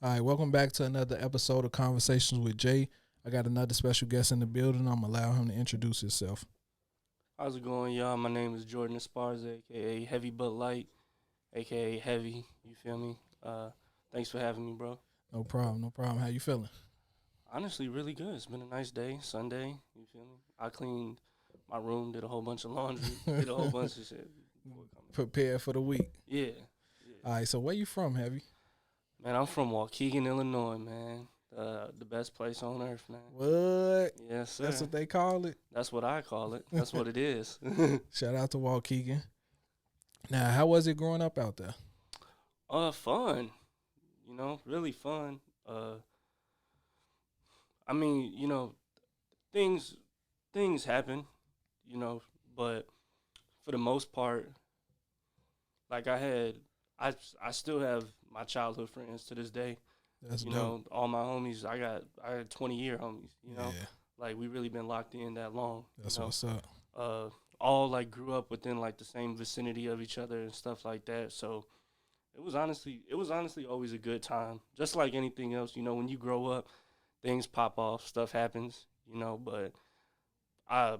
All right, welcome back to another episode of Conversations with Jay. I got another special guest in the building. I'm gonna allow him to introduce himself. How's it going, y'all? My name is Jordan Esparza, aka heavybutlite, aka Heavy. You feel me? Thanks for having me, bro. No problem, no problem. How you feeling? Honestly, really good. It's been a nice day, Sunday. You feel me? I cleaned my room, did a whole bunch of laundry, did a whole bunch of shit before coming. Prepared for the week. Yeah, All yeah. right, so where you from, Heavy? Man, I'm from Waukegan, Illinois, man. The best place on earth, man. What? Yes, That's sir. what they call it. That's what I call it. That's what it is. Shout out to Waukegan. Now, how was it growing up out there? Fun. Really fun. I mean, things things happen, you know, but for the most part, like I still have my childhood friends to this day. That's dope. All my homies, I had 20-year homies, Yeah, like we really been locked in that long, that's what's up. uh, all like grew up within like the same vicinity of each other and stuff like that. So it was honestly always a good time. Just like anything else, when you grow up, things pop off, stuff happens, but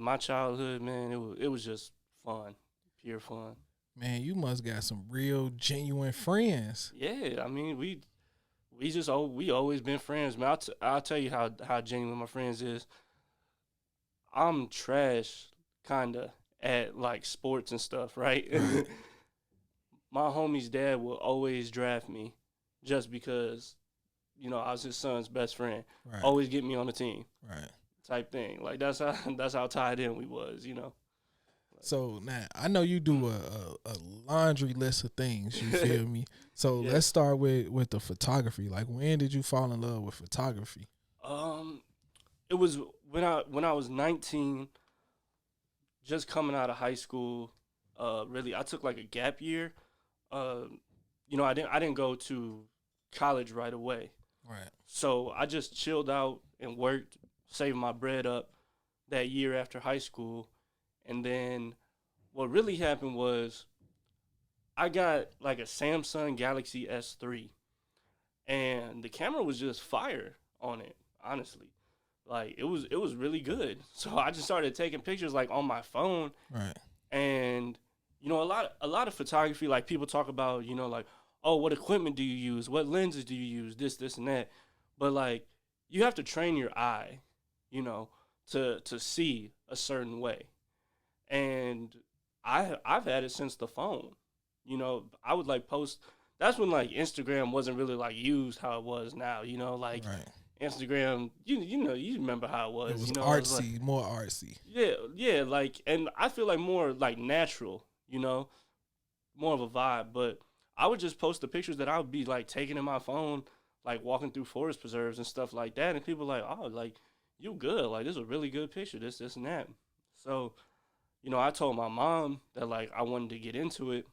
my childhood, man, it was just fun, pure fun. Man, you must got some real genuine friends. Yeah, I mean, we always been friends, man. I'll tell you how genuine my friends is. I'm trash, kinda at like sports and stuff, right? Right, My homie's dad will always draft me, just because I was his son's best friend. right, Always get me on the team, right. type thing. Like that's how that's how tied in we was. So now I know you do a laundry list of things. You feel me? So Yeah. let's start with the photography. Like, when did you fall in love with photography? Um, it was when I was 19, just coming out of high school. Really, I took like a gap year. I didn't go to college right away, Right, so I just chilled out and worked, saved my bread up that year after high school, and then what really happened was I got like a Samsung Galaxy S3, and the camera was just fire on it. Honestly, like it was really good. So I just started taking pictures like on my phone, right, and a lot of photography, like people talk about, like, oh, what equipment do you use, what lenses do you use, this and that, but like you have to train your eye, you know to see a certain way. And I've had it since the phone. I would like post. That's when like Instagram wasn't really like used how it was now. Like right. Instagram, you remember how it It was. was It was like, artsy, more artsy. yeah, yeah, like, and I feel like more like natural. More of a vibe. But I would just post the pictures that I would be like taking in my phone, like walking through forest preserves and stuff like that, and people like, oh, like you good, like this is a really good picture, this and that. So I told my mom that like I wanted to get into it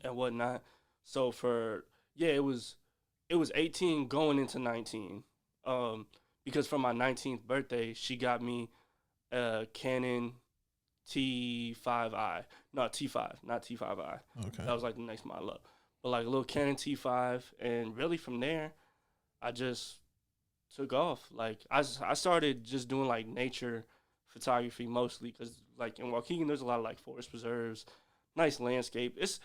and whatnot. So for yeah, it was 18 going into 19. Um, because for my 19th birthday, she got me a Canon T5i. No, T5, not T5i. Okay. That was like the next model up. But like a little Canon T5, and really from there, I just took off. Like I started just doing like nature photography mostly, because like in Waukegan there's a lot of like forest preserves, nice landscape. It's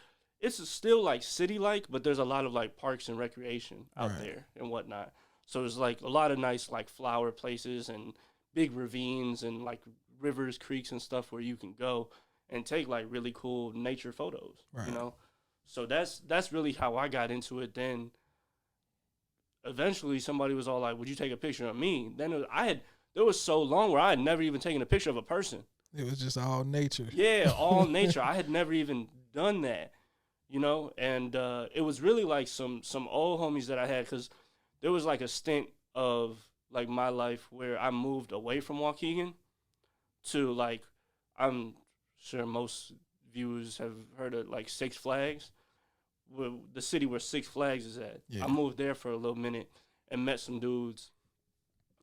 still like city like, but there's a lot of like parks and recreation out Right. there and whatnot. So there's like a lot of nice like flower places and big ravines and like rivers, creeks and stuff where you can go and take like really cool nature photos. Right. So that's really how I got into it. Then eventually somebody was all like, "Would you take a picture of me?" Then I had there was so long where I had never even taken a picture of a person. It was just all nature. Yeah, all nature. I had never even done that, and it was really like some old homies that I had, because there was like a stint of like my life where I moved away from Waukegan to like, I'm sure most viewers have heard of like Six Flags, the city where Six Flags is at. Yeah. I moved there for a little minute and met some dudes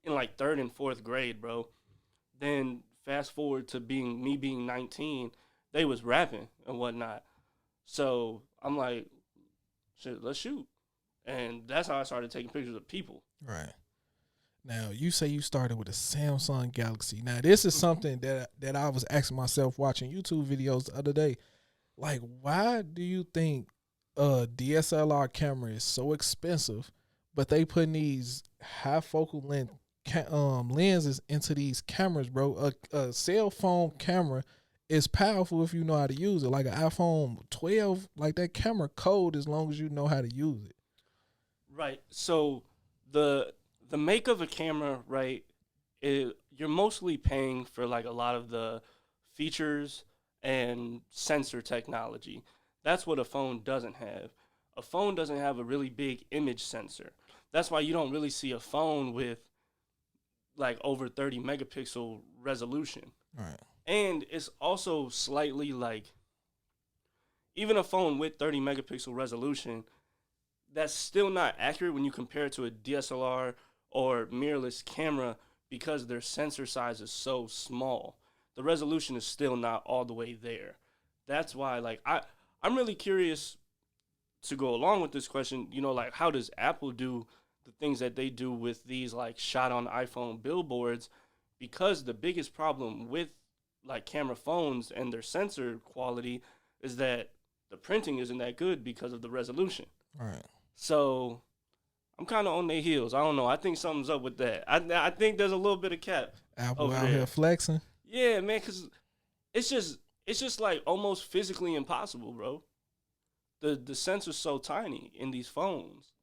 in like third and fourth grade, bro. Then fast forward to being 19, they was rapping and whatnot. So I'm like, shit, let's shoot. And that's how I started taking pictures of people. Right. Now, you say you started with a Samsung Galaxy. Now, this is something that I was asking myself watching YouTube videos the other day. Like, why do you think a DSLR camera is so expensive, but they putting these high focal length lenses into these cameras, bro? A cell phone camera is powerful if you know how to use it. Like an iPhone 12, like that camera cold as long as you know how to use it. Right. So the make of a camera, right, you're mostly paying for like a lot of the features and sensor technology. That's what a phone doesn't have. A phone doesn't have a really big image sensor. That's why you don't really see a phone with like over 30 megapixel resolution. Right. And it's also slightly like, even a phone with 30 megapixel resolution, that's still not accurate when you compare it to a DSLR or mirrorless camera because their sensor size is so small. The resolution is still not all the way there. That's why, like, I'm really curious to go along with this question, you know, like, how does Apple do the things that they do with these, like, shot on iPhone billboards? Because the biggest problem with, like, camera phones and their sensor quality is that the printing isn't that good because of the resolution. Right. So I'm kind of on their heels. I don't know. I think something's up with that. I think there's a little bit of cap. Apple out here flexing. Yeah, man, because it's just like almost physically impossible, bro. The sensor's so tiny in these phones.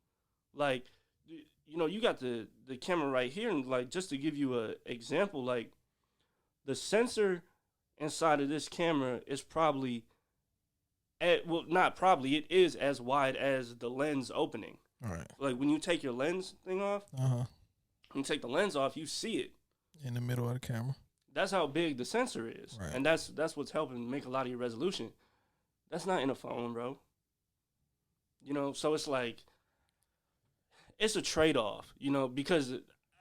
Like, you know, you got the camera right here, and like, just to give you a example, like, the sensor inside of this camera is probably not probably, it is as wide as the lens opening. All right. Like, when you take your lens thing off, when you take the lens off, you see it in the middle of the camera. That's how big the sensor is, right. And that's what's helping make a lot of your resolution. That's not in a phone, bro. You know, so it's like, it's a trade-off, you know, because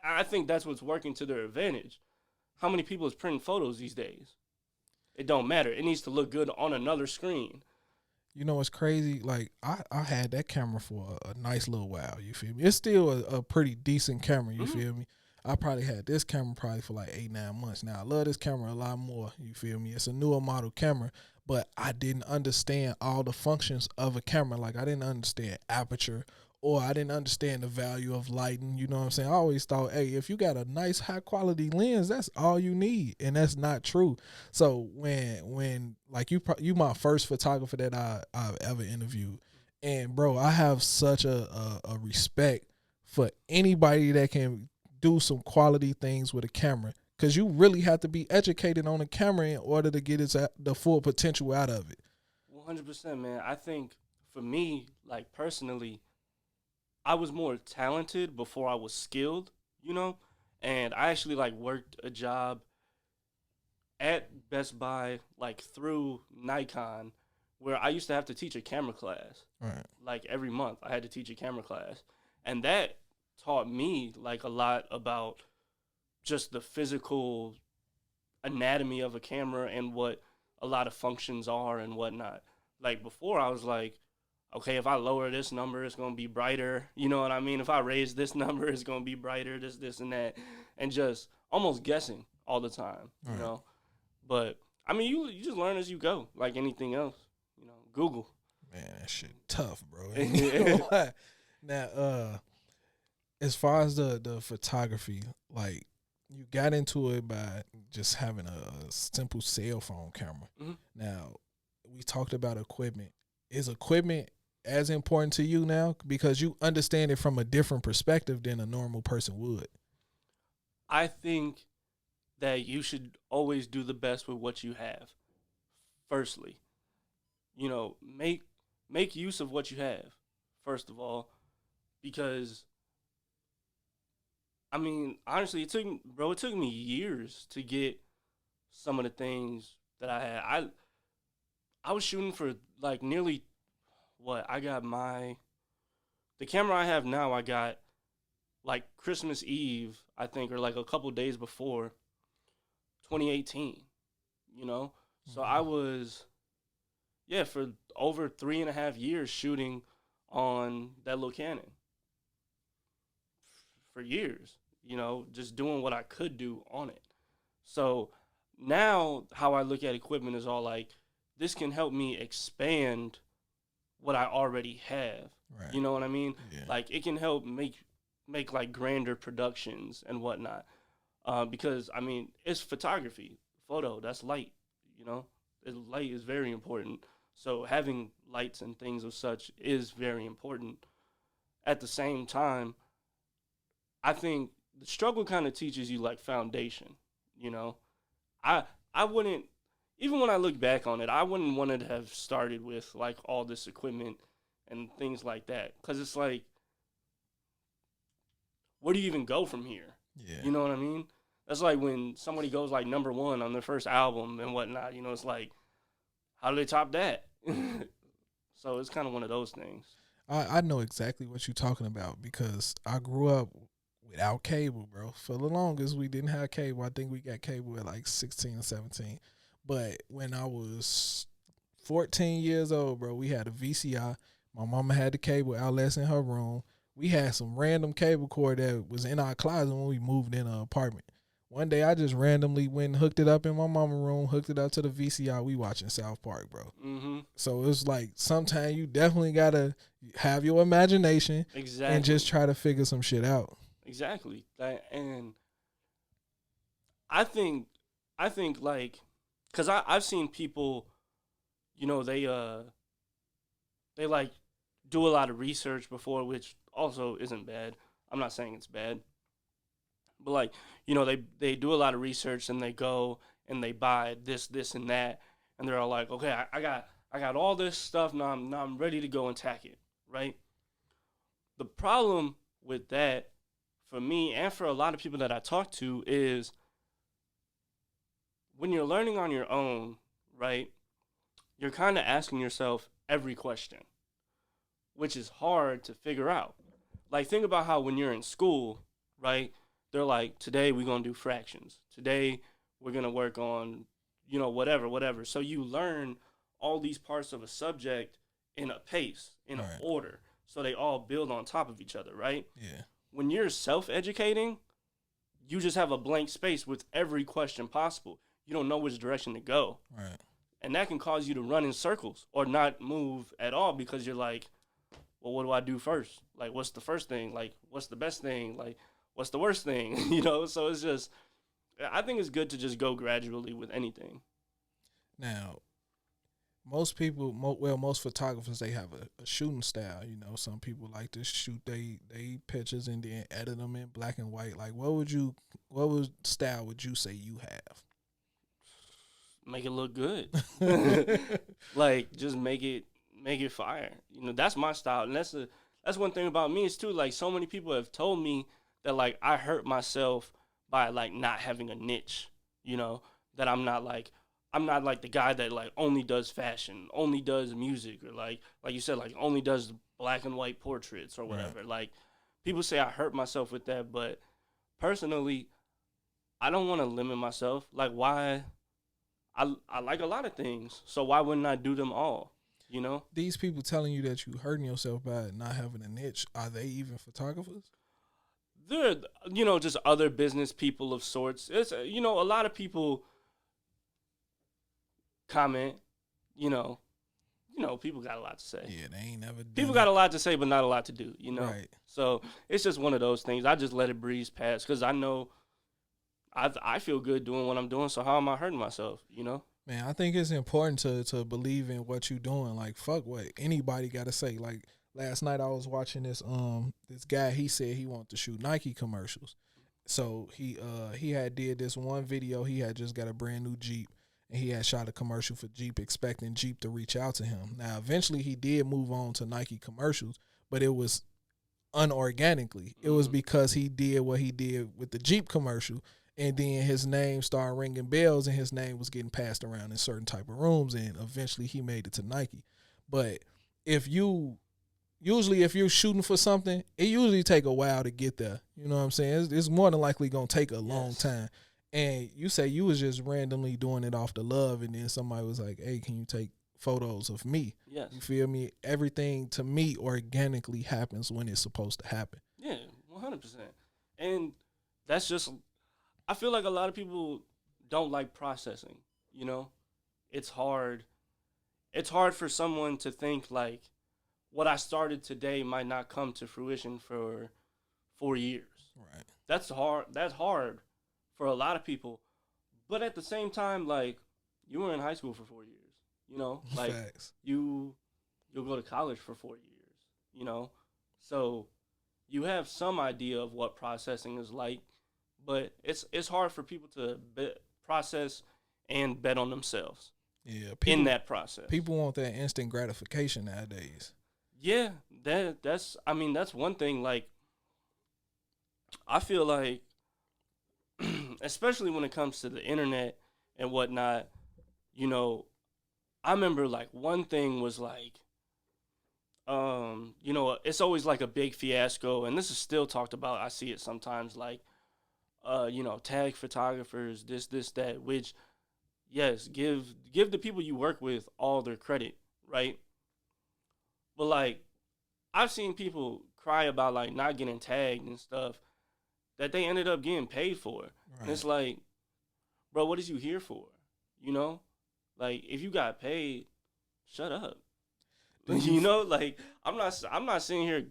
I think that's what's working to their advantage. How many people is printing photos these days? It don't matter. It needs to look good on another screen. You know what's crazy? Like, I had that camera for a nice little while, you feel me? It's still a pretty decent camera, you feel me? I probably had this camera probably for like 8-9 months. Now, I love this camera a lot more, you feel me? It's a newer model camera, but I didn't understand all the functions of a camera. Like, I didn't understand aperture, or I didn't understand the value of lighting, you know what I'm saying? I always thought, hey, if you got a nice high-quality lens, that's all you need, and that's not true. So when like, you my first photographer that I've ever interviewed, and, bro, I have such a respect for anybody that can do some quality things with a camera, because you really have to be educated on a camera in order to get the full potential out of it. 100%, man. I think for me, like, personally, I was more talented before I was skilled, you know? And I actually, like, worked a job at Best Buy, like, through Nikon, where I used to have to teach a camera class. Right. Like, every month I had to teach a camera class. And that taught me, like, a lot about just the physical anatomy of a camera and what a lot of functions are and whatnot. Like, before, I was like, okay, if I lower this number, it's going to be brighter. You know what I mean? If I raise this number, it's going to be brighter, this, and that. And just almost guessing all the time, you know? But, I mean, you just learn as you go, like anything else. You know, Google. Man, that shit tough, bro. Now, as far as the photography, like, you got into it by just having a simple cell phone camera. Now, we talked about equipment. Is equipment as important to you now, because you understand it from a different perspective than a normal person would? I think that you should always do the best with what you have. Firstly, you know, make use of what you have, first of all, because, I mean, honestly, it took me years to get some of the things that I had. I was shooting for, like, nearly, I got the camera I have now, I got, like, Christmas Eve, I think, or like a couple days before 2018, you know? So I was, for over 3.5 years shooting on that little Canon for years, just doing what I could do on it. So now how I look at equipment is all like, this can help me expand what I already have. Right. You know what I mean? Yeah. Like, it can help make like grander productions and whatnot. Because I mean, it's photography, photo. That's light. Light is very important. So having lights and things of such is very important. At the same time, I think the struggle kind of teaches you like foundation. I wouldn't, even when I look back on it, I wouldn't want to have started with like all this equipment and things like that, because it's like, where do you even go from here? Yeah. You know what I mean? That's like when somebody goes like #1 on their first album and whatnot. It's like, how do they top that? So it's kind of one of those things. I know exactly what you're talking about, because I grew up without cable, bro. For the longest, we didn't have cable. I think we got cable at like 16 or 17. But when I was 14 years old, bro, we had a VCI. My mama had the cable outlets in her room. We had some random cable cord that was in our closet when we moved in an apartment. One day, I just randomly went and hooked it up in my mama's room, hooked it up to the VCR. We watching South Park, bro. Mm-hmm. So it's like, sometimes you definitely got to have your imagination. Exactly. And just try to figure some shit out. Exactly. And I think like, because I've seen people, they like do a lot of research before, which also isn't bad. I'm not saying it's bad. But like, they do a lot of research, and they go and they buy this, and that, and they're all like, okay, I got all this stuff, now I'm ready to go and tack it, right? The problem with that, for me and for a lot of people that I talk to, is when you're learning on your own, right, you're kind of asking yourself every question, which is hard to figure out. Like, think about how when you're in school, right, they're like, today we're going to do fractions. Today we're going to work on, whatever. So you learn all these parts of a subject in a pace, in an order. So they all build on top of each other, right? Yeah. When you're self-educating, you just have a blank space with every question possible. You don't know which direction to go. Right. And that can cause you to run in circles or not move at all, because you're like, well, what do I do first? Like, what's the first thing? Like, what's the best thing? Like, what's the worst thing? So it's just, I think it's good to just go gradually with anything. Now, most people, most photographers, they have a shooting style. Some people like to shoot they pictures and then edit them in black and white. Like, what style would you say you have? Make it look good. Like, just make it fire. That's my style. And that's one thing about me is too, like, so many people have told me that, like, I hurt myself by, like, not having a niche, that I'm not like the guy that, like, only does fashion, only does music, or like you said, like, only does black and white portraits or whatever. Right. Like, people say I hurt myself with that, but personally, I don't want to limit myself. Like, why? I like a lot of things, so why wouldn't I do them all? These people telling you that you hurting yourself by not having a niche, are they even photographers? They're, just other business people of sorts. It's, a lot of people comment, people got a lot to say. Yeah, they ain't never done People got a lot to say, but not a lot to do, Right. So it's just one of those things. I just let it breeze past, because I know I feel good doing what I'm doing, so how am I hurting myself, Man, I think it's important to believe in what you're doing. Like, fuck what anybody got to say. Like, last night I was watching this guy. He said he wanted to shoot Nike commercials, so he had did this one video. He had just got a brand new Jeep, and he had shot a commercial for Jeep, expecting Jeep to reach out to him. Now, eventually, he did move on to Nike commercials, but it was unorganically. It was because he did what he did with the Jeep commercial. And then his name started ringing bells, and his name was getting passed around in certain type of rooms, and eventually he made it to Nike. But if you're shooting for something, it usually take a while to get there. You know what I'm saying? It's more than likely going to take a long time. And you say you was just randomly doing it off the love, and then somebody was like, hey, can you take photos of me. Yes. You feel me? Everything to me organically happens when it's supposed to happen. Yeah, 100%. And that's just, I feel like a lot of people don't like processing, you know? It's hard. It's hard for someone to think like what I started today might not come to fruition for 4 years. Right. That's hard. That's hard for a lot of people. But at the same time, like, you were in high school for 4 years, you know? Like, Facts. you'll go to college for 4 years, you know? So you have some idea of what processing is like, but it's hard for people to process and bet on themselves. Yeah, in that process. People want that instant gratification nowadays. Yeah, that's I mean that's one thing. Like, I feel like, especially when it comes to the internet and whatnot, you know, I remember like one thing was like, you know, it's always like a big fiasco, and this is still talked about. I see it sometimes, like, you know, tag photographers, this, that, which, yes, give the people you work with all their credit, right? But like, I've seen people cry about like not getting tagged and stuff that they ended up getting paid for. Right. And it's like, bro, what is you here for? You know? Like, if you got paid, shut up. You know, like, I'm not sitting here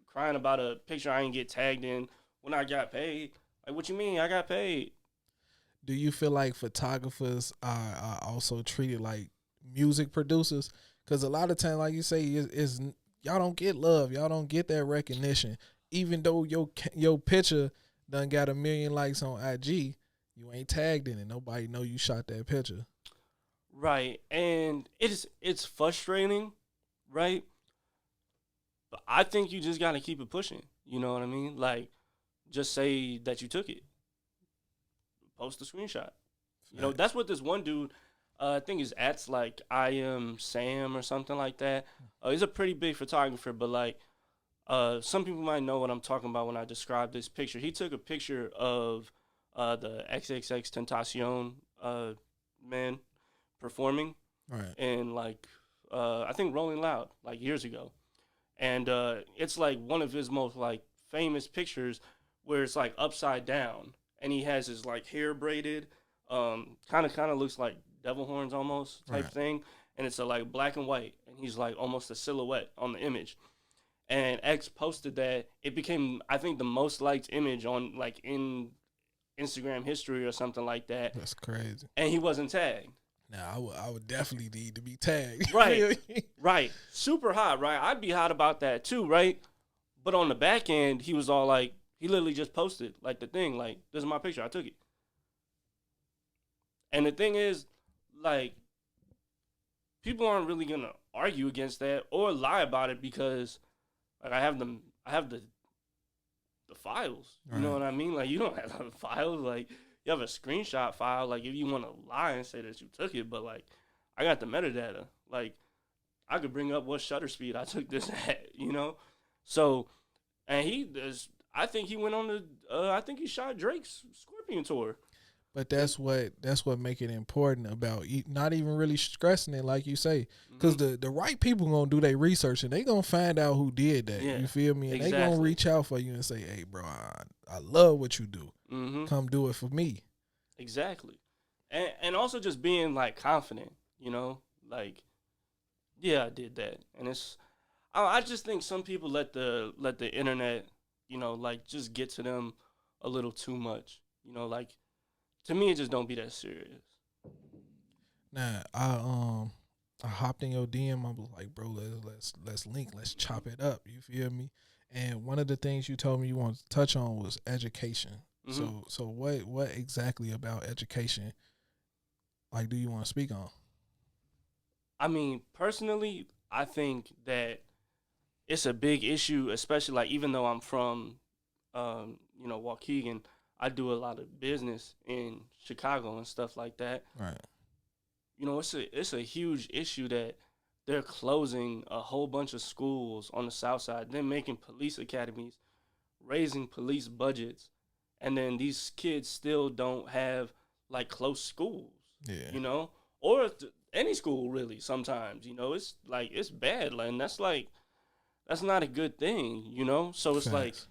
crying about a picture I didn't get tagged in when I got paid. Like, what you mean I got paid? Do you feel like photographers are also treated like music producers? Because a lot of times, like you say, is y'all don't get love, y'all don't get that recognition. Even though your picture done got 1 million likes on IG, you ain't tagged in it. Nobody know you shot that picture. Right, and it's frustrating, right? But I think you just gotta keep it pushing. You know what I mean? Like, just say that you took it. Post a screenshot. You know, that's what this one dude, I think his @'s like I am Sam or something like that. He's a pretty big photographer, but like, some people might know what I'm talking about when I describe this picture. He took a picture of the XXX Tentacion man performing, right, and like, I think Rolling Loud, like years ago, and it's like one of his most like famous pictures where it's like upside down, and he has his like hair braided, kind of looks like devil horns almost type thing, and it's a like black and white, and he's like almost a silhouette on the image. And X posted that. It became, I think, the most liked image on like in Instagram history or something like that. That's crazy. And he wasn't tagged. Now I would definitely need to be tagged. Right, right. Super hot, right? I'd be hot about that too, right? But on the back end, he was all like, he literally just posted like the thing, like, this is my picture, I took it. And the thing is, like, people aren't really gonna argue against that or lie about it because, like, I have the files. You know what I mean? Like, you don't have the files. Like, you have a screenshot file. Like, if you want to lie and say that you took it, but like, I got the metadata. Like, I could bring up what shutter speed I took this at. You know, so, and he does. I think he went on the. I think he shot Drake's Scorpion tour. But that's what make it important about not even really stressing it, like you say, because the right people gonna do their research and they gonna find out who did that. Yeah, you feel me? And they gonna reach out for you and say, "Hey, bro, I love what you do. Come do it for me." Exactly, and also just being like confident, you know, like, yeah, I did that, and it's. I just think some people let the internet, you know, like just get to them a little too much, you know, like. To me, it just don't be that serious. Nah, I hopped in your DM. I was like, bro, let's link, let's chop it up. You feel me? And one of the things you told me you wanted to touch on was education. So what exactly about education, like, do you want to speak on? I mean, personally, I think that it's a big issue, especially like even though I'm from, you know, Waukegan. I do a lot of business in Chicago and stuff like that. Right. You know, it's a huge issue that they're closing a whole bunch of schools on the South Side. They're making police academies, raising police budgets, and then these kids still don't have like close schools. Yeah. You know, or any school really. Sometimes, you know, it's like it's bad, and that's not a good thing, you know. So it's like Facts.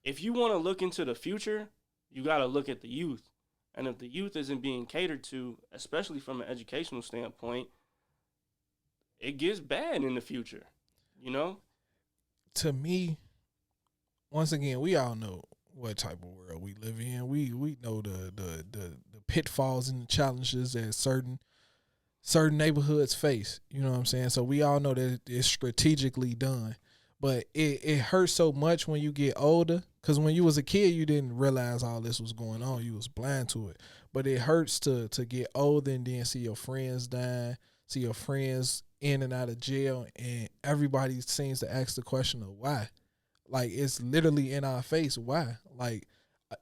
if you want to look into the future, you got to look at the youth. And if the youth isn't being catered to, especially from an educational standpoint, it gets bad in the future, you know? To me, once again, we all know what type of world we live in. We know the pitfalls and the challenges that certain neighborhoods face. You know what I'm saying? So we all know that it's strategically done. But it hurts so much when you get older. Because when you was a kid, you didn't realize all this was going on. You was blind to it. But it hurts to get older and then see your friends dying, see your friends in and out of jail, and everybody seems to ask the question of why. Like it's literally in our face. Why? Like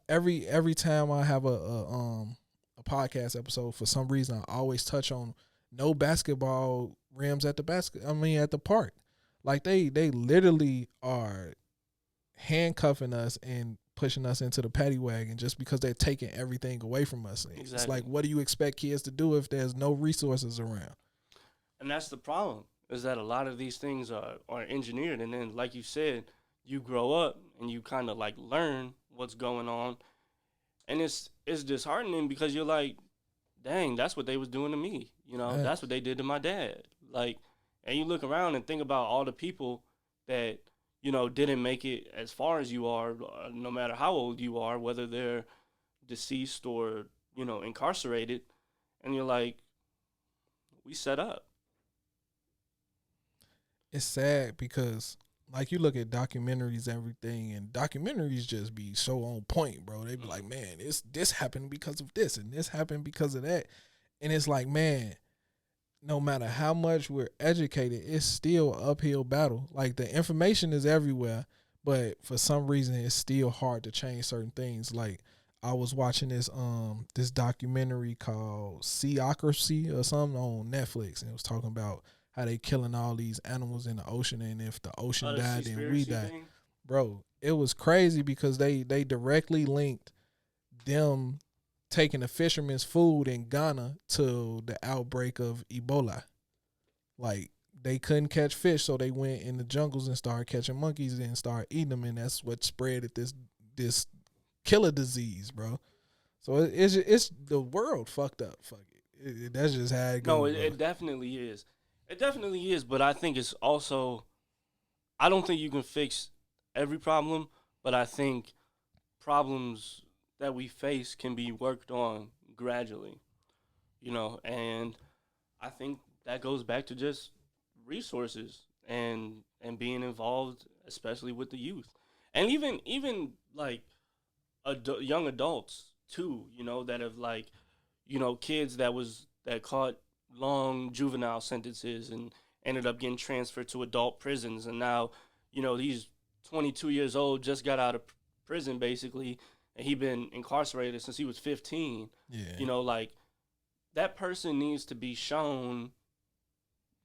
every time I have a podcast episode, for some reason I always touch on no basketball rims at the at the park. Like they literally are handcuffing us and pushing us into the paddy wagon just because they're taking everything away from us. Exactly. It's like, what do you expect kids to do if there's no resources around? And that's the problem, is that a lot of these things are engineered. And then, like you said, you grow up and you kind of like learn what's going on. And it's disheartening because you're like, dang, that's what they was doing to me. You know, that's what they did to my dad. Like, and you look around and think about all the people that, you know, didn't make it as far as you are, no matter how old you are, whether they're deceased or, you know, incarcerated. And you're like, we set up. It's sad because like you look at documentaries and everything, and documentaries just be so on point, bro. They be like, man, this happened because of this and this happened because of that. And it's like, man, no matter how much we're educated, it's still an uphill battle. Like the information is everywhere, but for some reason it's still hard to change certain things. Like I was watching this documentary called Seaocracy or something on Netflix, and it was talking about how they killing all these animals in the ocean, and if the ocean died, then we die. Thing? Bro, it was crazy because they directly linked them taking the fishermen's food in Ghana to the outbreak of Ebola. Like they couldn't catch fish, so they went in the jungles and started catching monkeys and started eating them, and that's what spread this killer disease, bro. So it's the world fucked up. Fuck it. That's just how it goes. No, it definitely is. It definitely is, but I think it's also, I don't think you can fix every problem, but I think problems that we face can be worked on gradually, you know, and I think that goes back to just resources and being involved, especially with the youth, and even like young adults too, you know, that have like, you know, kids that caught long juvenile sentences and ended up getting transferred to adult prisons, and now, you know, he's 22 years old, just got out of prison basically, and he been incarcerated since he was 15. Yeah. You know, like that person needs to be shown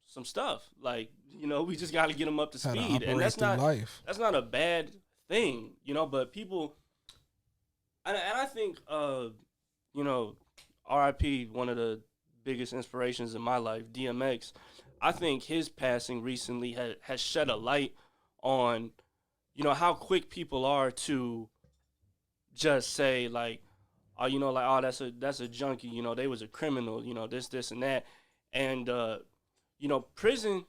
some stuff. Like, you know, we just got to get them up to speed, and that's not a bad thing, you know. But people, and I think, you know, R.I.P. one of the biggest inspirations in my life, DMX. I think his passing recently has shed a light on, you know, how quick people are to just say like, oh, you know, like, oh, that's a junkie, you know, they was a criminal, you know, this and that, and you know, prison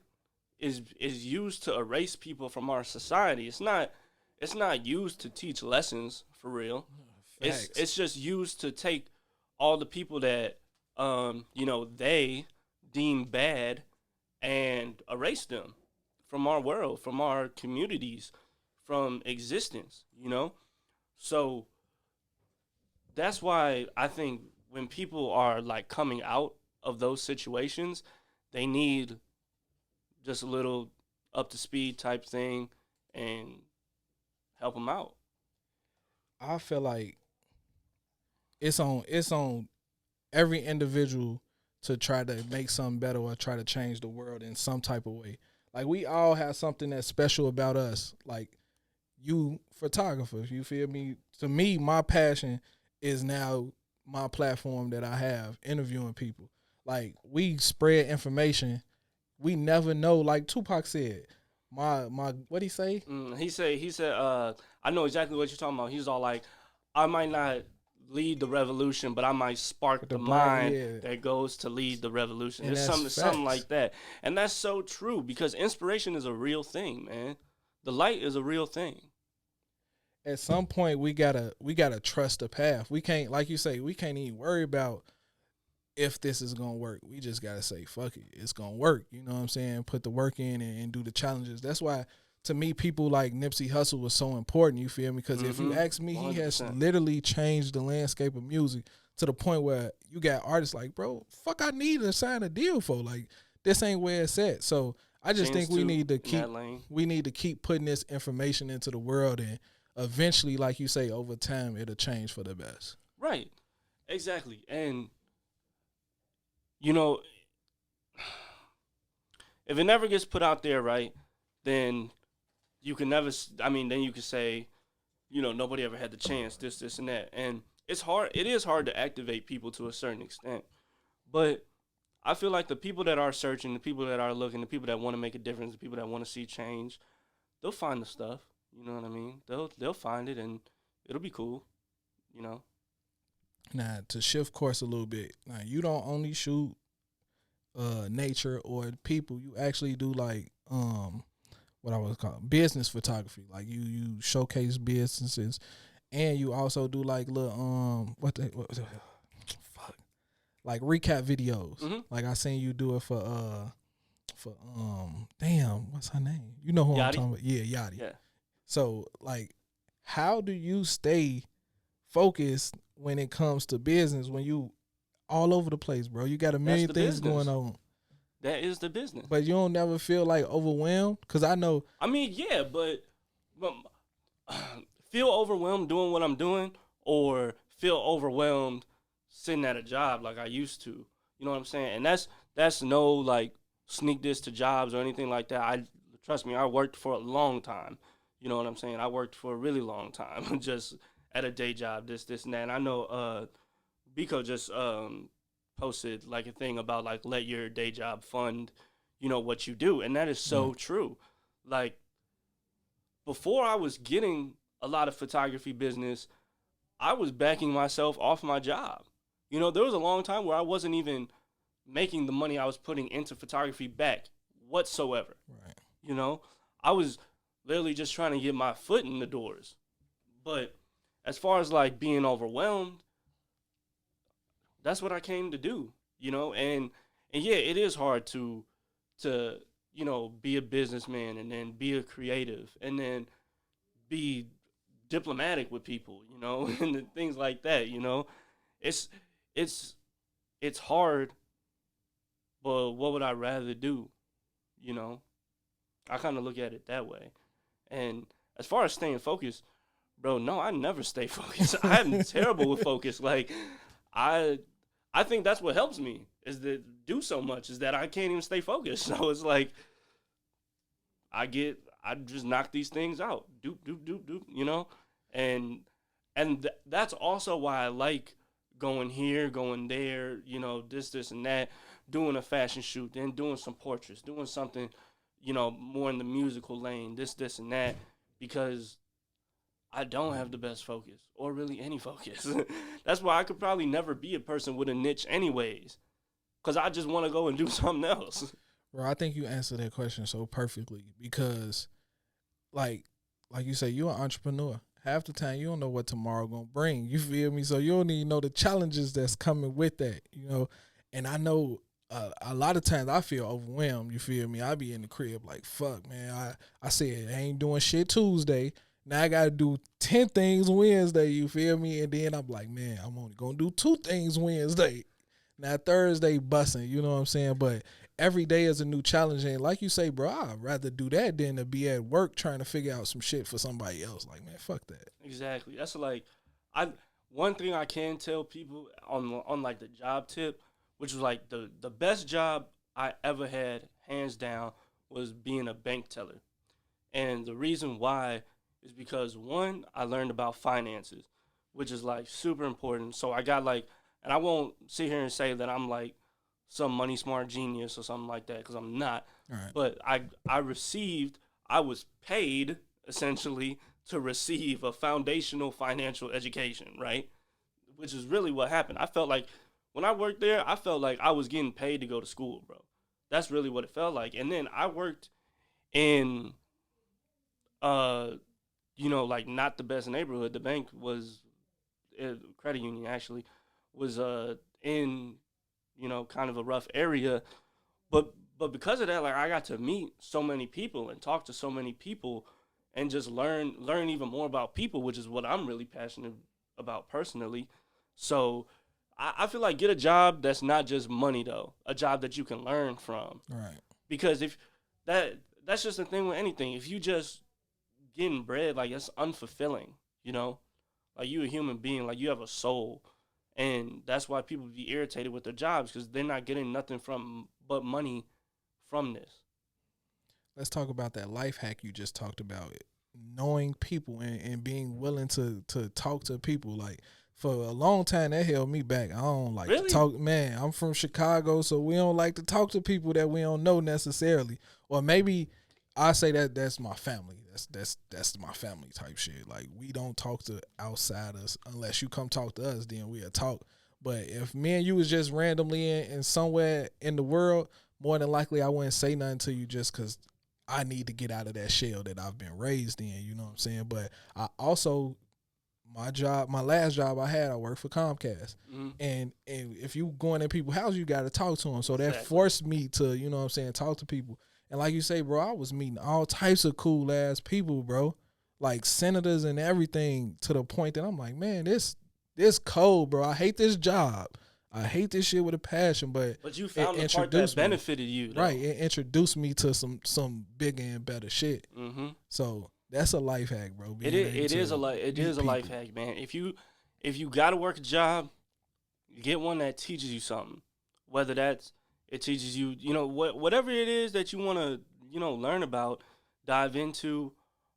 is used to erase people from our society. It's not used to teach lessons for real. It's just used to take all the people that you know, they deem bad and erase them from our world, from our communities, from existence, you know? So that's why I think when people are like coming out of those situations, they need just a little up to speed type thing and help them out. I feel like it's on every individual to try to make something better or try to change the world in some type of way. Like we all have something that's special about us. Like you photographers, you feel me? To me, my passion is now my platform that I have interviewing people. Like we spread information. We never know. Like Tupac said, my what he say? He said, I know exactly what you're talking about. He's all like, I might not lead the revolution, but I might spark The the brain, mind yeah, that goes to lead the revolution. and It's that's something facts. like that. And that's so true because inspiration is a real thing, man. The light is a real thing. At some point, we gotta trust the path. We can't, like you say, we can't even worry about if this is gonna work. We just gotta say, fuck it, it's gonna work. You know what I'm saying? Put the work in and do the challenges. That's why, to me, people like Nipsey Hussle was so important. You feel me? Because if you ask me, he has 100%. literally changed the landscape of music to the point where you got artists like, bro, fuck, I need to sign a deal for. Like, this ain't where it's at. So I just Chance think we too need to in keep that lane. we need to keep putting this information into the world, and eventually, like you say, over time, it'll change for the best. Right. Exactly. And you know, if it never gets put out there, right, then you can never. I mean, then you can say, nobody ever had the chance. This, and that, and it's hard. It is hard to activate people to a certain extent, but I feel like the people that are searching, the people that are looking, the people that want to make a difference, the people that want to see change, they'll find the stuff. You know what I mean? They'll find it, and it'll be cool. You know. Now, to shift course a little bit, now you don't only shoot nature or people. You actually do like what I was called business photography. Like you showcase businesses, and you also do like little fuck, like recap videos. Mm-hmm. Like I seen you do it for damn, what's her name? You know who I'm Yachty? talking about? Yeah, Yachty. Yeah. So like, how do you stay focused when it comes to business when you all over the place, bro? You got a That's million the things business. going on, That is the business. but you don't never feel like overwhelmed. Cause I know, I mean, yeah, but feel overwhelmed doing what I'm doing, or feel overwhelmed sitting at a job like I used to. You know what I'm saying? And that's no like sneak this to jobs or anything like that. I trust me, I worked for a long time. You know what I'm saying? I worked for a really long time, just at a day job, this, and that. And I know Biko just posted like a thing about like let your day job fund, what you do, and that is so true. Like before I was getting a lot of photography business, I was backing myself off my job. There was a long time where I wasn't even making the money I was putting into photography back whatsoever. right? I was literally just trying to get my foot in the doors. But as far as like being overwhelmed, that's what I came to do, and yeah, it is hard to be a businessman and then be a creative and then be diplomatic with people, and things like that, It's it's it's hard, but what would I rather do, you know? I kind of look at it that way. And as far as staying focused, bro, no, I never stay focused. I'm terrible with focus. Like I I think that's what helps me is to do so much is that I can't even stay focused. So it's like I just knock these things out. Doop doop doop doop. And that's also why I like going here, going there, this and that, doing a fashion shoot, then doing some portraits, doing something, more in the musical lane, this and that, because I don't have the best focus or really any focus. That's why I could probably never be a person with a niche anyways, because I just want to go and do something else. Bro, I think you answered that question so perfectly because, like you say, you're an entrepreneur. Half the time, you don't know what tomorrow gonna bring. You feel me? So you don't even know the challenges that's coming with that. And I know a lot of times I feel overwhelmed. You feel me? I be in the crib like, fuck, man. I said I ain't doing shit Tuesday. Now I gotta do 10 things Wednesday. You feel me? And then I'm like, man, I'm only gonna do 2 things Wednesday. Now Thursday busting. You know what I'm saying? But every day is a new challenge, and like you say, bro, I'd rather do that than to be at work trying to figure out some shit for somebody else. Like, man, fuck that. Exactly. That's like, I one thing I can tell people on like the job tip, which was like the best job I ever had, hands down, was being a bank teller. And the reason why is because one, I learned about finances, which is like super important. So I got like, and I won't sit here and say that I'm like some money smart genius or something like that, because I'm not. Right. But I was paid essentially to receive a foundational financial education, right? Which is really what happened. I felt like when I worked there, I felt like I was getting paid to go to school, bro. That's really what it felt like. And then I worked in, like not the best neighborhood. The bank was, credit union actually, was in, kind of a rough area. But because of that, like I got to meet so many people and talk to so many people and just learn even more about people, which is what I'm really passionate about personally. So I feel like get a job that's not just money though, a job that you can learn from. Right. Because if that's just the thing with anything. If you just getting bread, like it's unfulfilling, Like you a human being, like you have a soul. And that's why people be irritated with their jobs, because they're not getting nothing from but money from this. Let's talk about that life hack you just talked about. It knowing people and being willing to talk to people. Like for a long time that held me back. I don't like Really? to talk. Man, I'm from Chicago, so we don't like to talk to people that we don't know necessarily. Or maybe I say that's my family. That's my family type shit. Like we don't talk to outsiders unless you come talk to us, then we'll talk. But if me and you was just randomly in somewhere in the world, more than likely I wouldn't say nothing to you just because I need to get out of that shell that I've been raised in, you know what I'm saying? But I also, my last job I had, I worked for Comcast. Mm-hmm. And if you going in people's house, you got to talk to them. So that Exactly. forced me to, you know what I'm saying, talk to people. And like you say, bro, I was meeting all types of cool ass people, bro. Like senators and everything, to the point that I'm like, man, this cold, bro. I hate this job. I hate this shit with a passion, but you found the part that benefited you, though. Right, it introduced me to some bigger and better shit. Mm-hmm. So that's a life hack, bro. It is a life hack, man. If you gotta work a job, get one that teaches you something. Whether it teaches you, whatever it is that you want to, learn about, dive into,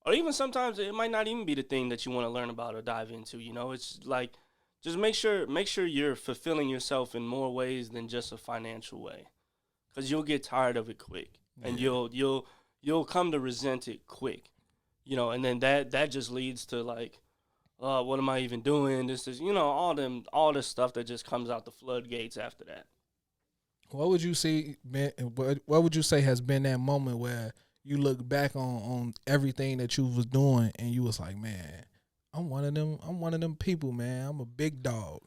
or even sometimes it might not even be the thing that you want to learn about or dive into. It's like, just make sure you're fulfilling yourself in more ways than just a financial way, because you'll get tired of it quick, and you'll come to resent it quick, and then that just leads to like, what am I even doing? This is all this stuff that just comes out the floodgates after that. What would you say, man? What would you say has been that moment where you look back on everything that you was doing and you was like, man, I'm one of them people, man. I'm a big dog.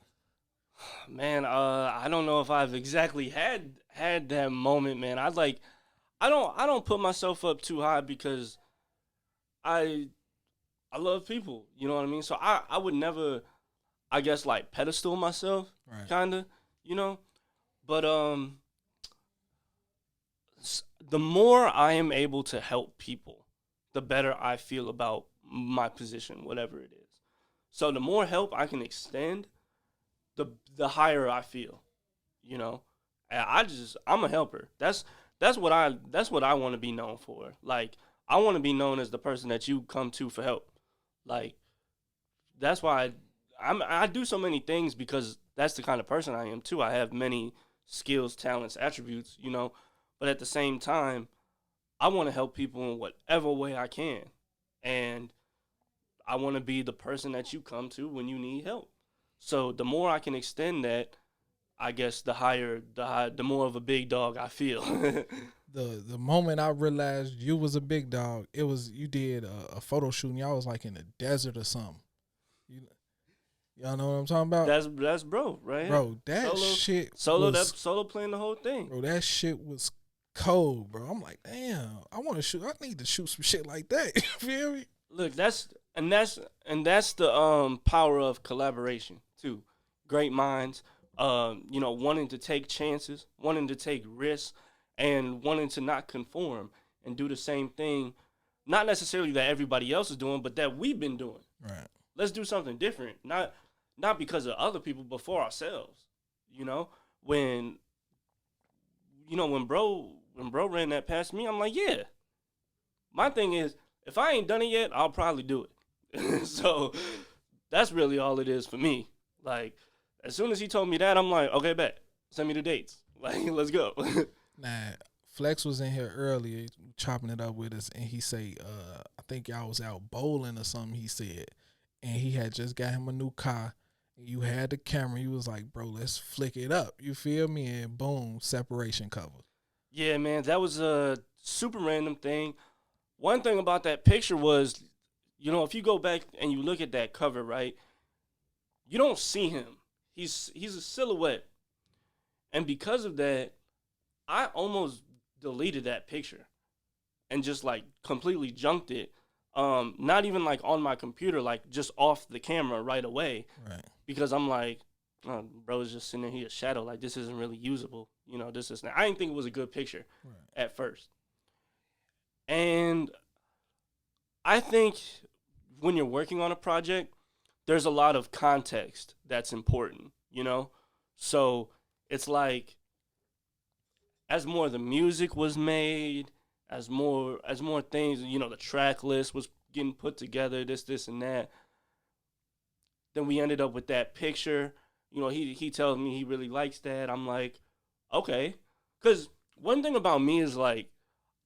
Man, I don't know if I've exactly had that moment, man. I don't put myself up too high, because I love people, you know what I mean? So I would never, I guess, like pedestal myself, Right. kinda, But the more I am able to help people, the better I feel about my position, whatever it is. So the more help I can extend, the higher I feel, And I'm a helper. That's what I want to be known for. Like, I want to be known as the person that you come to for help. Like, that's why I do so many things, because that's the kind of person I am too. I have many skills, talents, attributes, but at the same time, I want to help people in whatever way I can. And I want to be the person that you come to when you need help. So the more I can extend that, I guess the more of a big dog I feel. The moment I realized you was a big dog, it was you did a photo shoot and y'all was like in the desert or something. Y'all know what I'm talking about? That's bro, right? Bro, solo playing the whole thing. Bro, that shit was cold, bro. I'm like, damn, I need to shoot some shit like that. You feel me? Look, that's the power of collaboration too. Great minds, wanting to take chances, wanting to take risks, and wanting to not conform and do the same thing, not necessarily that everybody else is doing, but that we've been doing. Right. Let's do something different, not because of other people, but for ourselves. When bro ran that past me, I'm like, yeah. My thing is, if I ain't done it yet, I'll probably do it. So that's really all it is for me. Like, as soon as he told me that, I'm like, okay, bet. Send me the dates. Like, let's go. Nah, Flex was in here earlier chopping it up with us, and he say, I think y'all was out bowling or something. He said, and he had just got him a new car. You had the camera. He was like, bro, let's flick it up. You feel me? And boom, separation cover. Yeah, man, that was a super random thing. One thing about that picture was, if you go back and you look at that cover, right, you don't see him. He's a silhouette. And because of that, I almost deleted that picture and just like completely junked it. Not even like on my computer, like just off the camera right away. Right. Because I'm like, oh, bro is just sitting here a shadow. Like, this isn't really usable. This is. I didn't think it was a good picture at first. And I think when you're working on a project, there's a lot of context that's important, So it's like, as more of the music was made, as more things, the track list was getting put together, this and that. Then we ended up with that picture. He tells me he really likes that. I'm like, okay. Because one thing about me is like,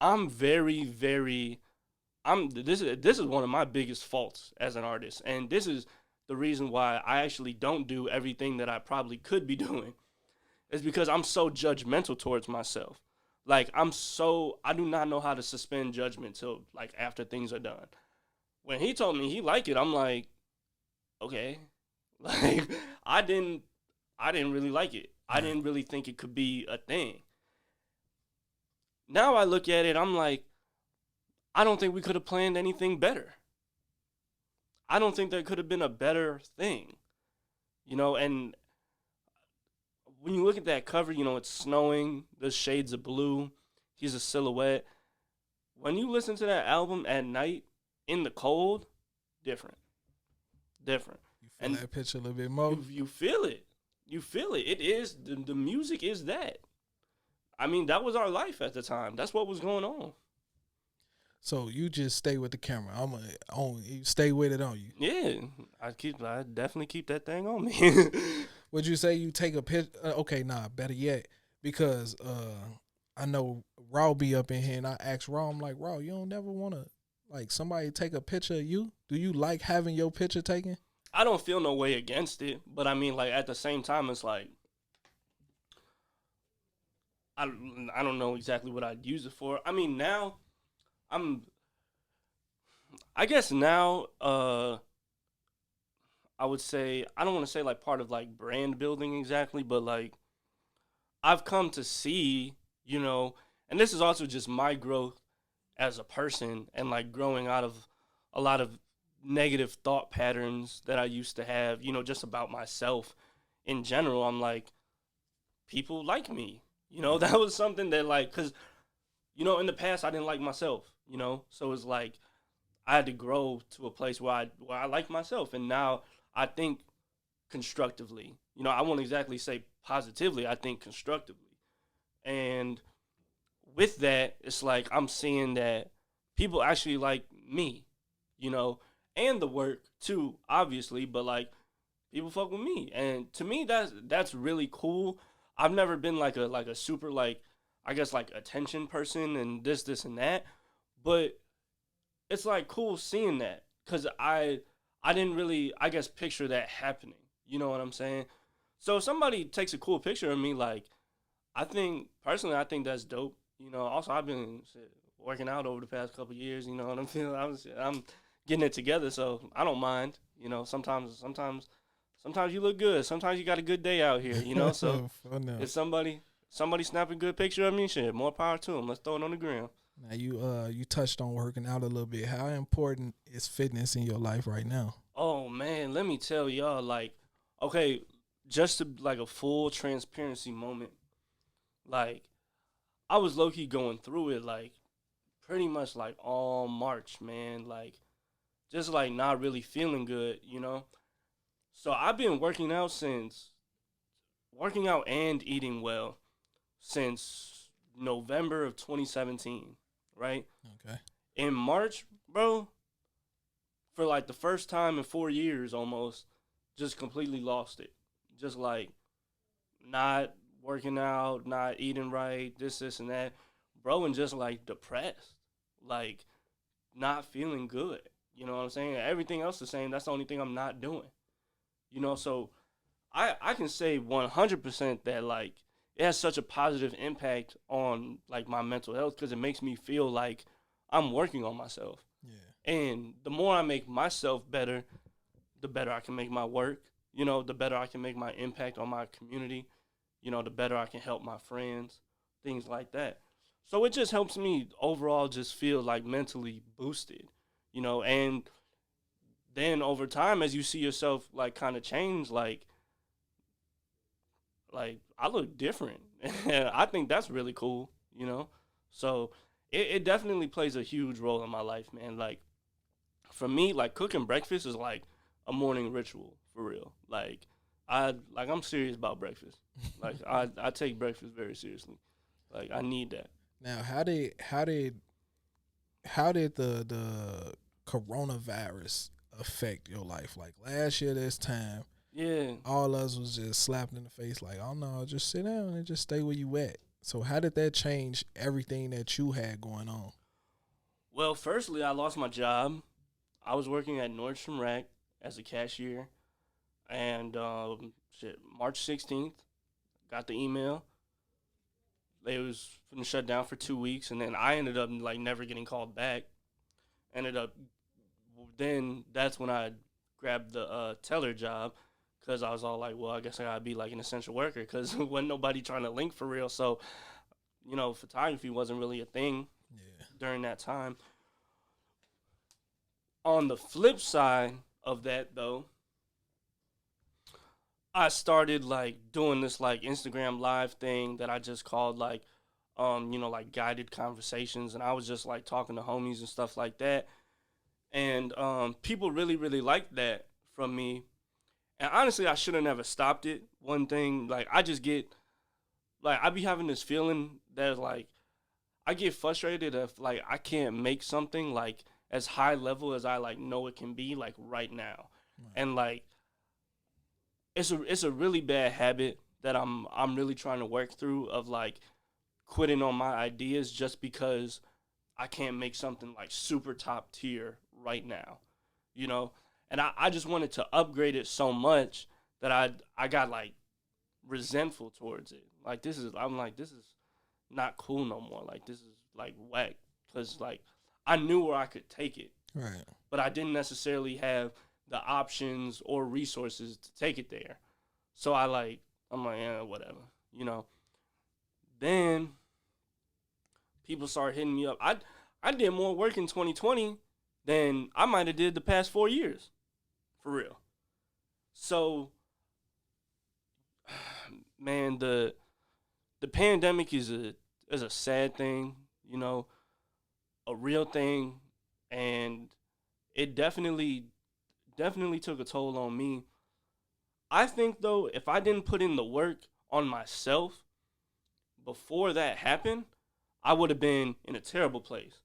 I'm very, very, this is one of my biggest faults as an artist. And this is the reason why I actually don't do everything that I probably could be doing. Is because I'm so judgmental towards myself. Like, I do not know how to suspend judgment till like after things are done. When he told me he liked it, I'm like, okay. Like, I didn't really like it. I didn't really think it could be a thing. Now I look at it, I'm like, I don't think we could have planned anything better. I don't think there could have been a better thing. And when you look at that cover, it's snowing, there's shades of blue, he's a silhouette. When you listen to that album at night, in the cold, different. You feel that picture a little bit more? You feel it. You feel it. It is, the music is that. I mean, that was our life at the time. That's what was going on. So you just stay with the camera. You stay with it on you. Yeah, I definitely keep that thing on me. Would you say you take a picture? Okay, better yet, because I know Raw be up in here, and I ask Raw, I'm like, Raw, you don't never want to like somebody take a picture of you? Do you like having your picture taken? I don't feel no way against it, but I mean, like, at the same time, it's like, I don't know exactly what I'd use it for. I mean, now I guess now, I would say, I don't want to say like part of like brand building exactly, but like I've come to see, and this is also just my growth as a person and like growing out of a lot of negative thought patterns that I used to have, just about myself in general. I'm like, people like me, that was something that like, cause in the past I didn't like myself, so it's like I had to grow to a place where I like myself, and now I think constructively. I won't exactly say positively. I think constructively, and with that, it's like I'm seeing that people actually like me, and the work too, obviously. But like people fuck with me, and to me, that's really cool. I've never been like a super like, I guess, like attention person and this and that, but it's like cool seeing that because I didn't really, I guess, picture that happening. You know what I'm saying? So if somebody takes a cool picture of me, like, I think that's dope. Also I've been working out over the past couple of years. You know what I'm feeling? I'm getting it together, so I don't mind. Sometimes you look good. Sometimes you got a good day out here. So if somebody snap a good picture of me, shit, more power to them. Let's throw it on the ground. Now you touched on working out a little bit. How important is fitness in your life right now? Oh man, let me tell y'all, like, okay, just to, like, a full transparency moment, like, I was low-key going through it, like, pretty much, like, all March, man, like, just, like, not really feeling good, So I've been working out and eating well since November of 2017, right? Okay. In March, bro, for like the first time in 4 years almost, just completely lost it. Just like not working out, not eating right, this, and that. Bro, and just like depressed, like not feeling good. You know what I'm saying? Everything else the same. That's the only thing I'm not doing. You know, so I can say 100% that like it has such a positive impact on like my mental health because it makes me feel like I'm working on myself. Yeah. And the more I make myself better, the better I can make my work. You know, the better I can make my impact on my community. You know, the better I can help my friends, things like that. So it just helps me overall just feel like mentally boosted, you know, and then over time as you see yourself like kind of change, like I look different. And I think that's really cool, you know. So it definitely plays a huge role in my life, man. Like for me, like cooking breakfast is like a morning ritual for real. I'm serious about breakfast. Like I take breakfast very seriously. Like I need that. Now, how did the coronavirus affect your life? Like last year this time, Yeah. all us was just slapped in the face like, oh no, just sit down and just stay where you at. So how did that change everything that you had going on? Well, firstly, I lost my job. I was working at Nordstrom Rack as a cashier, and March 16th, got the email. They was gonna shut down for 2 weeks, and then I ended up like never getting called back. Ended up then that's when I grabbed the teller job because I was all like, well, I guess I gotta be like an essential worker because wasn't nobody trying to link for real. So you know, photography wasn't really a thing Yeah. during that time. On the flip side of that, though, I started like doing this like Instagram live thing that I just called like, like guided conversations, and I was just like talking to homies and stuff like that, and people really really liked that from me. And honestly, I should have never stopped it. One thing, like I just get like I be having this feeling that like I get frustrated if like I can't make something like as high level as I like know it can be like right now. Right. And like it's a really bad habit that I'm really trying to work through of like quitting on my ideas just because I can't make something like super top tier right now. You know? And I just wanted to upgrade it so much that I got like resentful towards it. Like this is not cool no more. Like this is like whack because like I knew where I could take it, Right. but I didn't necessarily have the options or resources to take it there. So I'm like yeah whatever, you know. Then people started hitting me up. I did more work in 2020 than I might have did the past 4 years for real. So man, the pandemic is a sad thing, you know, a real thing, and it definitely took a toll on me. I think though, if I didn't put in the work on myself before that happened, I would have been in a terrible place.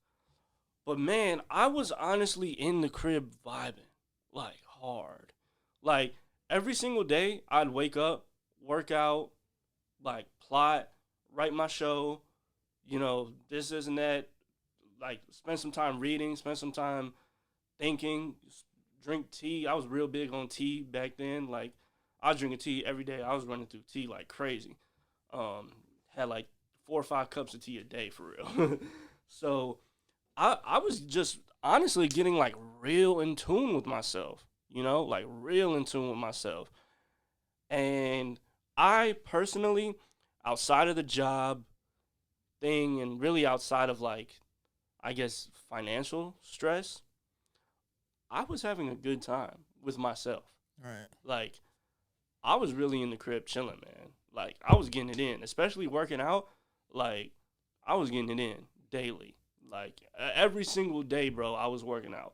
But man, I was honestly in the crib vibing like hard. Like every single day, I'd wake up, work out, like plot, write my show, you know, this and that, like spend some time reading, spend some time thinking, drink tea. I was real big on tea back then. Like I was drinking tea every day. I was running through tea like crazy. Had like 4 or 5 cups of tea a day for real. So I was just honestly getting like real in tune with myself, you know, like real in tune with myself. And I personally, outside of the job thing and really outside of like, I guess, financial stress, I was having a good time with myself. Right. Like, I was really in the crib chilling, man. Like, I was getting it in, especially working out. Like, I was getting it in daily. Like, every single day, bro, I was working out.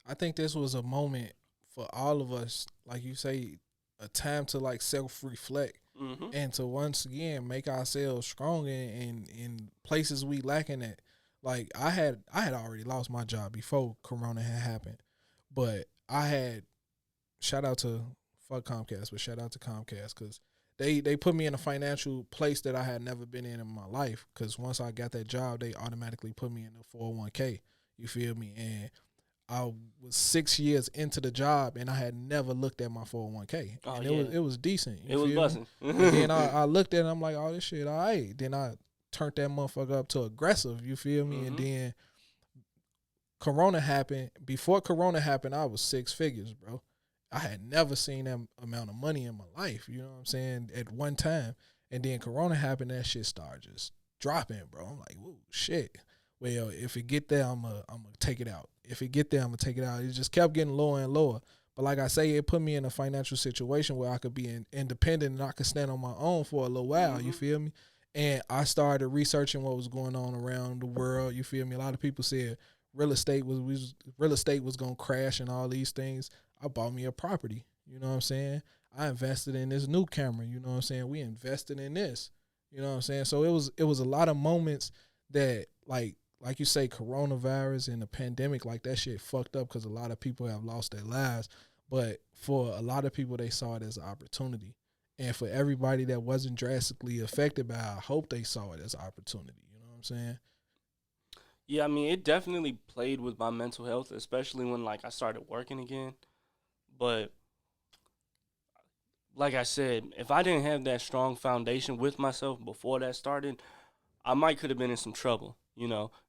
I think this was a moment for all of us, like you say, a time to like self reflect Mm-hmm. and to once again make ourselves strong in places we lacking at. Like I had already lost my job before Corona had happened, but I had shout out to fuck Comcast, but shout out to Comcast because they put me in a financial place that I had never been in my life. Because once I got that job, they automatically put me in the 401k. You feel me? And I was 6 years into the job, and I had never looked at my 401k, and it was decent. It was busting. And then I looked at it, and I'm like, oh, this shit all right. Then I turned that motherfucker up to aggressive. You feel me? And then Corona happened. Before Corona happened, I was six figures, bro. I had never seen that amount of money in my life. You know what I'm saying? At one time, and then Corona happened, that shit started just dropping, bro. I'm like, whoa, shit. Well, if it get there, I'm gonna take it out. If it get there, I'm gonna take it out. It just kept getting lower and lower. But like I say, it put me in a financial situation where I could be independent and I could stand on my own for a little while. You feel me? And I started researching what was going on around the world. You feel me? A lot of people said real estate was gonna crash and all these things. I bought me a property. You know what I'm saying? I invested in this new camera. You know what I'm saying? We invested in this. You know what I'm saying? So it was a lot of moments that like you say, coronavirus and the pandemic, like that shit fucked up because a lot of people have lost their lives. But for a lot of people, they saw it as an opportunity. And for everybody that wasn't drastically affected by it, I hope they saw it as an opportunity. You know what I'm saying? Yeah, I mean, it definitely played with my mental health, especially when like I started working again. But like I said, if I didn't have that strong foundation with myself before that started, I might could have been in some trouble,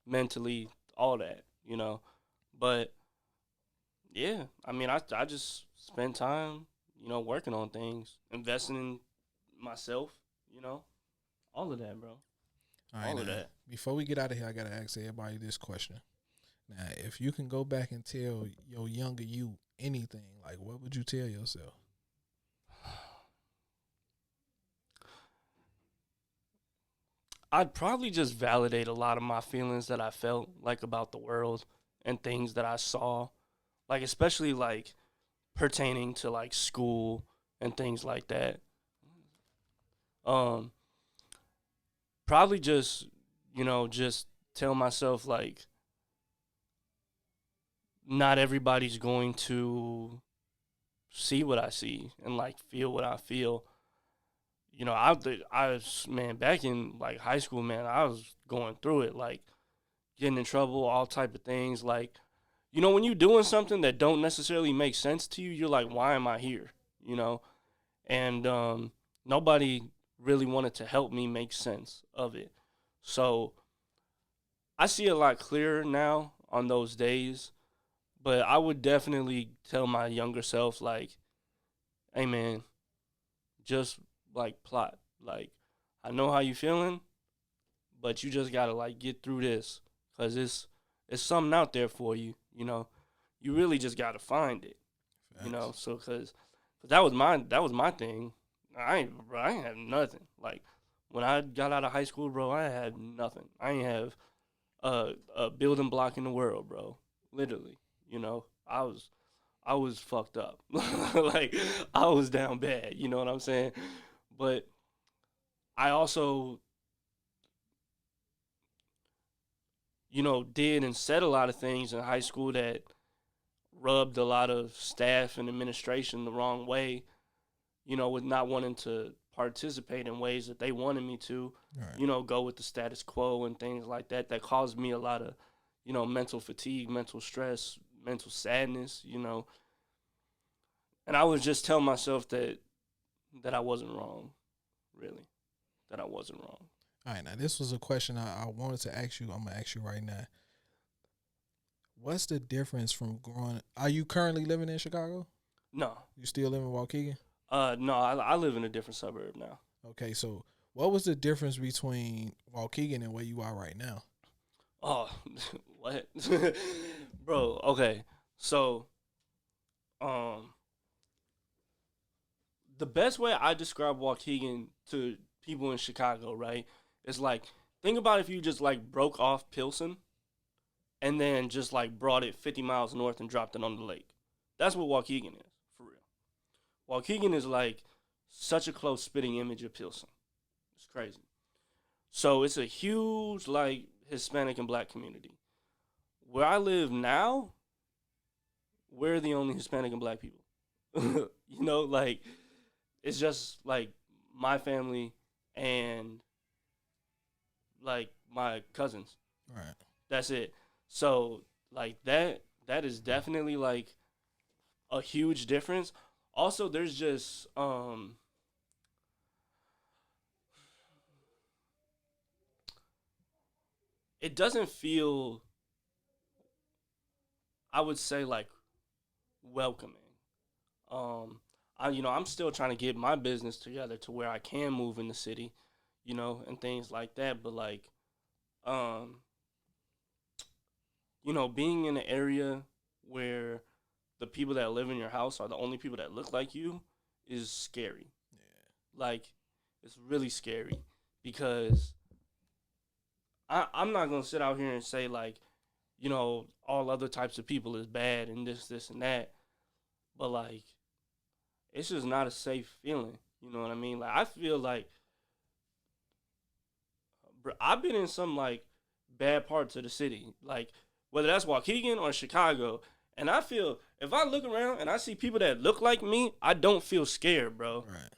mentally, all that, But yeah, I mean, I just spent time, working on things, investing in myself, all of that, bro. All of that. Before we get out of here, I gotta ask everybody this question. Now, if you can go back and tell your younger you anything, like what would you tell yourself? I'd probably just validate a lot of my feelings that I felt like about the world and things that I saw, like especially like pertaining to like school and things like that. Um, Probably just just tell myself like not everybody's going to see what I see and like feel what I feel. Man, back in like high school, man, I was going through it, like getting in trouble, all type of things. Like, when you're doing something that don't necessarily make sense to you, you're like, why am I here? And nobody really wanted to help me make sense of it. So I see a lot clearer now on those days, but I would definitely tell my younger self, like, hey, man, just like plot. Like, I know how you feeling, but you just gotta like get through this, cause it's something out there for you. You really just gotta find it. Facts. So cause that was my thing. I ain't have nothing. Like when I got out of high school, bro, I had nothing. I ain't have a building block in the world, bro. Literally, I was fucked up. Like I was down bad. You know what I'm saying? But I also, did and said a lot of things in high school that rubbed a lot of staff and administration the wrong way, with not wanting to participate in ways that they wanted me to, Right. go with the status quo and things like that. That caused me a lot of, mental fatigue, mental stress, mental sadness, And I was just telling myself that I wasn't wrong, really, that I wasn't wrong. All right, now this was a question I wanted to ask you. I'm gonna ask you right now. What's the difference from growing? Are you currently living in Chicago? No, You still live in Waukegan? no, I live in a different suburb now. Okay, so what was the difference between Waukegan and where you are right now? Oh, what, bro? Okay, so um, the best way I describe Waukegan to people in Chicago, right, is like think about if you just like broke off Pilsen and then just like brought it 50 miles north and dropped it on the lake. That's what Waukegan is, for real. Waukegan is like such a close spitting image of Pilsen. It's crazy. So it's a huge like Hispanic and black community. Where I live now, we're the only Hispanic and black people. Like it's just like my family and like my cousins. Right. That's it. So like that is definitely like a huge difference. Also, there's just it doesn't feel, I would say, like welcoming. I'm still trying to get my business together to where I can move in the city, and things like that. But like, um, being in an area where the people that live in your house are the only people that look like you is scary. Like, it's really scary because I'm not gonna sit out here and say like, all other types of people is bad and this, and that. But like, it's just not a safe feeling. You know what I mean? Like, I feel like, bro, I've been in some like bad parts of the city, like whether that's Waukegan or Chicago, and I feel if I look around and I see people that look like me, I don't feel scared, bro. Right.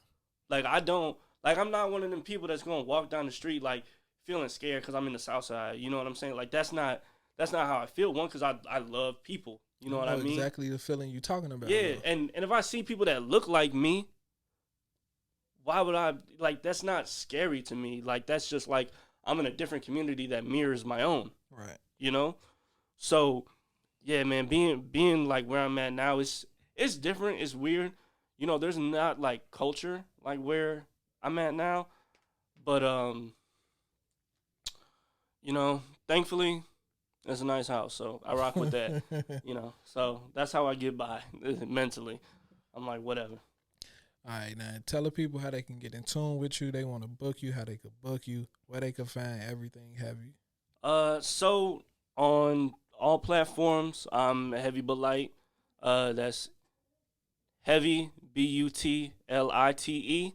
Like I don't, like I'm not one of them people that's gonna walk down the street like feeling scared because I'm in the South Side. You know what I'm saying? Like that's not how I feel. One, because I love people. You know what I mean? Exactly the feeling you're talking about. Yeah, though. and if I see people that look like me, why would I, like, that's not scary to me. Like, that's just like I'm in a different community that mirrors my own. Right. You know? So, yeah, man, being like where I'm at now, it's different, it's weird. There's not like culture like where I'm at now. But thankfully it's a nice house, so I rock with that. So that's how I get by mentally. I'm like, whatever. All right, now tell the people how they can get in tune with you. They want to book you, how they could book you, where they can find everything. Have you? So on all platforms, I'm heavybutlite. That's heavy butlite.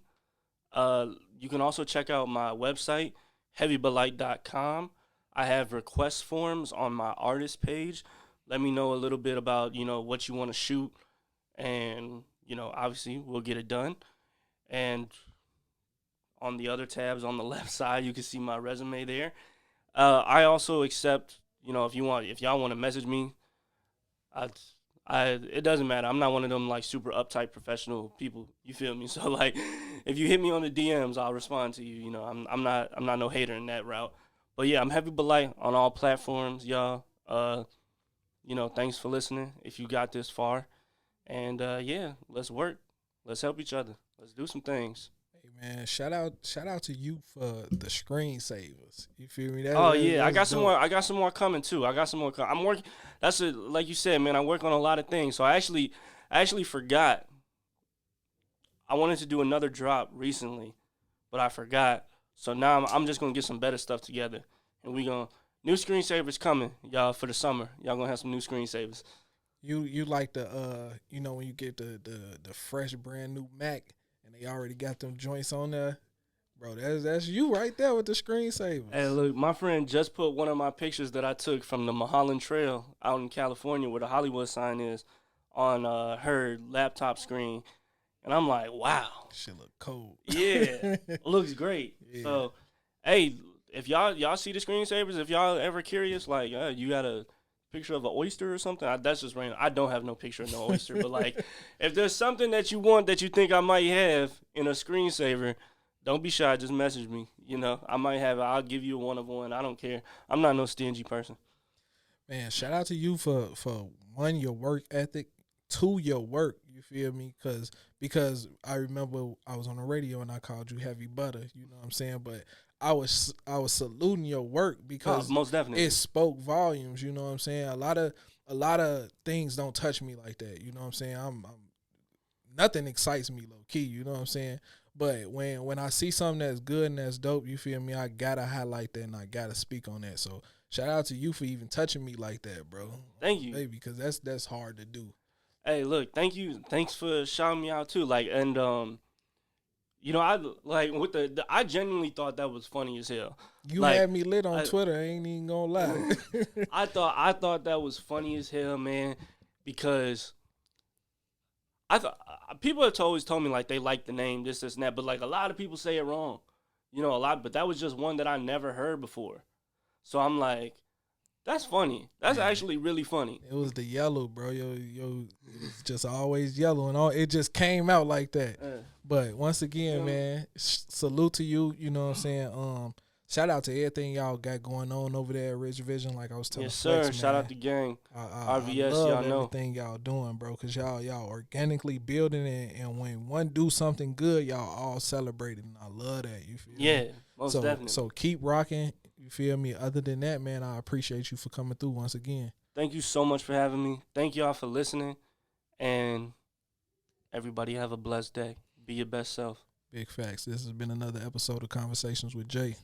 You can also check out my website, heavybutlite.com. I have request forms on my artist page. Let me know a little bit about, what you want to shoot, and, obviously we'll get it done. And on the other tabs on the left side, you can see my resume there. I also accept, if y'all want to message me, it doesn't matter. I'm not one of them like super uptight professional people. You feel me? So like, if you hit me on the DMs, I'll respond to you. I'm not no hater in that route. But yeah, I'm heavybutlite on all platforms, y'all. Thanks for listening. If you got this far, and yeah, let's work. Let's help each other. Let's do some things. Hey man, shout out to you for the screensavers. You feel me? I got some dope. more. I got some more coming too. I got some more. I'm working. Like you said, man. I work on a lot of things. So I actually forgot. I wanted to do another drop recently, but I forgot. So now I'm just gonna get some better stuff together, and new screensavers coming, y'all, for the summer. Y'all gonna have some new screensavers. You like the when you get the fresh brand new Mac and they already got them joints on there, bro. That's you right there with the screensavers. Hey, look, my friend just put one of my pictures that I took from the Mulholland Trail out in California, where the Hollywood sign is, on her laptop screen, and I'm like, wow, shit look cold. Yeah, looks great. Yeah. So, hey, if y'all see the screensavers, if y'all ever curious, like you got a picture of an oyster or something, that's just random. I don't have no picture of no oyster, but like, if there's something that you want that you think I might have in a screensaver, don't be shy. Just message me. I might have it. I'll give you a one of one. I don't care. I'm not no stingy person. Man, shout out to you for one, your work ethic, two, your work. You feel me? Because I remember I was on the radio and I called you Heavy Butter. You know what I'm saying? But I was saluting your work because most definitely it spoke volumes. You know what I'm saying? A lot of things don't touch me like that. You know what I'm saying? I'm nothing excites me low key. You know what I'm saying? But when I see something that's good and that's dope, you feel me? I gotta highlight that and I gotta speak on that. So shout out to you for even touching me like that, bro. Thank you, baby, because that's hard to do. Hey, look, thank you. Thanks for shouting me out too. Like, and I like with I genuinely thought that was funny as hell. You had me lit on Twitter. I ain't even gonna lie. I thought that was funny as hell, man, because I thought people have always told me like they like the name this and that, but like a lot of people say it wrong, you know, a lot. But that was just one that I never heard before, so I'm like, that's funny. That's actually really funny. It was the yellow, bro. It's just always yellow, and all. It just came out like that. But once again, man, salute to you. You know what I'm saying? Shout out to everything y'all got going on over there at Rich Vision. Like I was telling yes, sir. Flex, Shout man. out to gang. I RVS, love y'all know everything y'all doing, bro. Cause y'all organically building it, and when one do something good, y'all all celebrating. I love that. You feel yeah, me? most definitely. So keep rocking. You feel me? Other than that, man, I appreciate you for coming through once again. Thank you so much for having me. Thank y'all for listening, and everybody have a blessed day. Be your best self. Big facts. This has been another episode of Conversations with Jay.